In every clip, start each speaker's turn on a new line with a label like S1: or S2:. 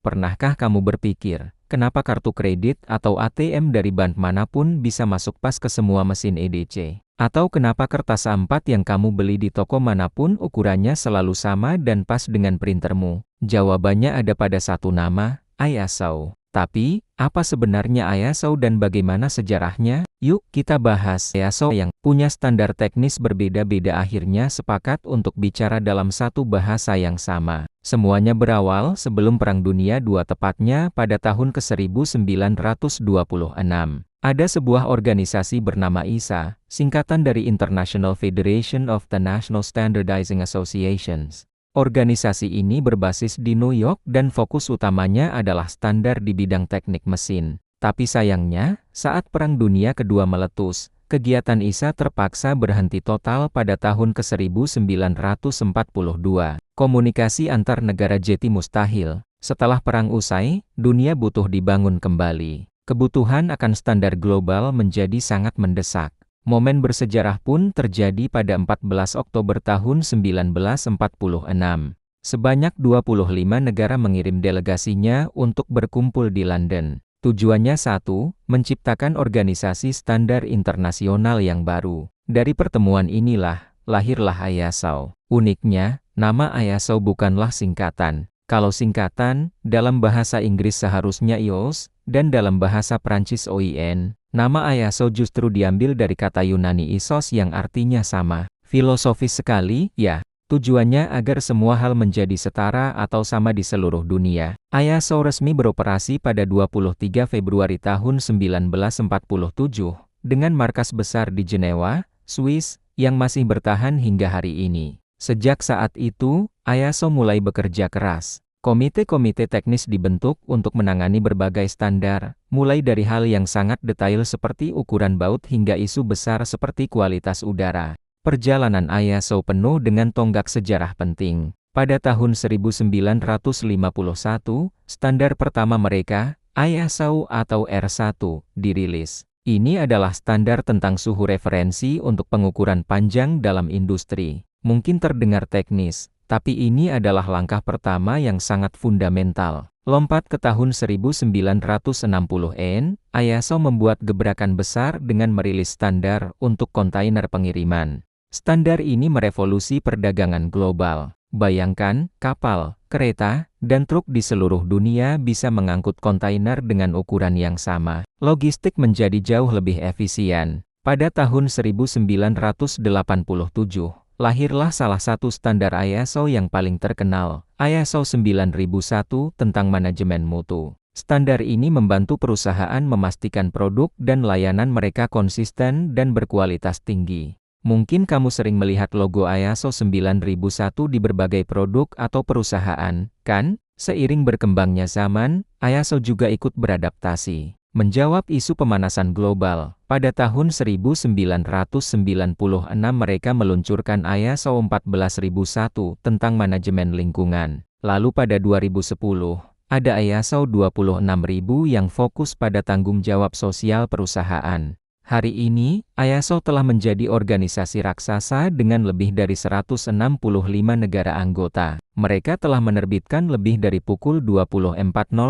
S1: Pernahkah kamu berpikir, kenapa kartu kredit atau ATM dari bank manapun bisa masuk pas ke semua mesin EDC? Atau kenapa kertas A4 yang kamu beli di toko manapun ukurannya selalu sama dan pas dengan printermu? Jawabannya ada pada satu nama, ISO. Tapi, apa sebenarnya ISO dan bagaimana sejarahnya? Yuk kita bahas. ISO yang punya standar teknis berbeda-beda akhirnya sepakat untuk bicara dalam satu bahasa yang sama. Semuanya berawal sebelum Perang Dunia II, tepatnya pada tahun ke-1926. Ada sebuah organisasi bernama ISA, singkatan dari International Federation of the National Standardizing Associations. Organisasi ini berbasis di New York dan fokus utamanya adalah standar di bidang teknik mesin. Tapi sayangnya, saat Perang Dunia Kedua meletus, kegiatan ISA terpaksa berhenti total pada tahun ke-1942. Komunikasi antar negara jadi mustahil. Setelah perang usai, dunia butuh dibangun kembali. Kebutuhan akan standar global menjadi sangat mendesak. Momen bersejarah pun terjadi pada 14 Oktober tahun 1946. Sebanyak 25 negara mengirim delegasinya untuk berkumpul di London. Tujuannya satu, menciptakan organisasi standar internasional yang baru. Dari pertemuan inilah, lahirlah ISO. Uniknya, nama ISO bukanlah singkatan. Kalau singkatan, dalam bahasa Inggris seharusnya IOS, dan dalam bahasa Prancis OIN. Nama ISO justru diambil dari kata Yunani isos yang artinya sama. Filosofis sekali, ya. Tujuannya agar semua hal menjadi setara atau sama di seluruh dunia. ISO resmi beroperasi pada 23 Februari tahun 1947, dengan markas besar di Jenewa, Swiss, yang masih bertahan hingga hari ini. Sejak saat itu, ISO mulai bekerja keras. Komite-komite teknis dibentuk untuk menangani berbagai standar, mulai dari hal yang sangat detail seperti ukuran baut hingga isu besar seperti kualitas udara. Perjalanan ISO penuh dengan tonggak sejarah penting. Pada tahun 1951, standar pertama mereka, ISO atau R1, dirilis. Ini adalah standar tentang suhu referensi untuk pengukuran panjang dalam industri. Mungkin terdengar teknis, tapi ini adalah langkah pertama yang sangat fundamental. Lompat ke tahun 1960-an, ISO membuat gebrakan besar dengan merilis standar untuk kontainer pengiriman. Standar ini merevolusi perdagangan global. Bayangkan, kapal, kereta, dan truk di seluruh dunia bisa mengangkut kontainer dengan ukuran yang sama. Logistik menjadi jauh lebih efisien. Pada tahun 1987, lahirlah salah satu standar ISO yang paling terkenal, ISO 9001 tentang manajemen mutu. Standar ini membantu perusahaan memastikan produk dan layanan mereka konsisten dan berkualitas tinggi. Mungkin kamu sering melihat logo ISO 9001 di berbagai produk atau perusahaan, kan? Seiring berkembangnya zaman, ISO juga ikut beradaptasi. Menjawab isu pemanasan global, pada tahun 1996 mereka meluncurkan ISO 14001 tentang manajemen lingkungan. Lalu pada 2010, ada ISO 26000 yang fokus pada tanggung jawab sosial perusahaan. Hari ini, ISO telah menjadi organisasi raksasa dengan lebih dari 165 negara anggota. Mereka telah menerbitkan lebih dari pukul 20.40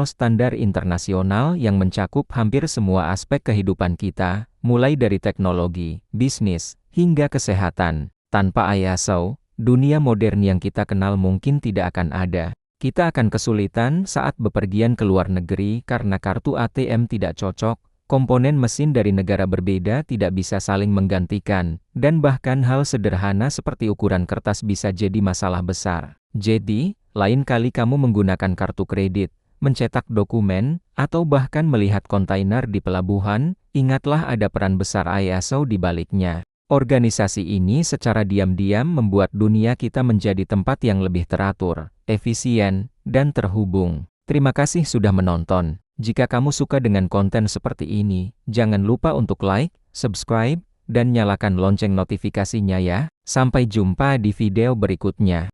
S1: standar internasional yang mencakup hampir semua aspek kehidupan kita, mulai dari teknologi, bisnis, hingga kesehatan. Tanpa ISO, dunia modern yang kita kenal mungkin tidak akan ada. Kita akan kesulitan saat bepergian ke luar negeri karena kartu ATM tidak cocok. Komponen mesin dari negara berbeda tidak bisa saling menggantikan, dan bahkan hal sederhana seperti ukuran kertas bisa jadi masalah besar. Jadi, lain kali kamu menggunakan kartu kredit, mencetak dokumen, atau bahkan melihat kontainer di pelabuhan, ingatlah ada peran besar ISO di baliknya. Organisasi ini secara diam-diam membuat dunia kita menjadi tempat yang lebih teratur, efisien, dan terhubung. Terima kasih sudah menonton. Jika kamu suka dengan konten seperti ini, jangan lupa untuk like, subscribe, dan nyalakan lonceng notifikasinya ya. Sampai jumpa di video berikutnya.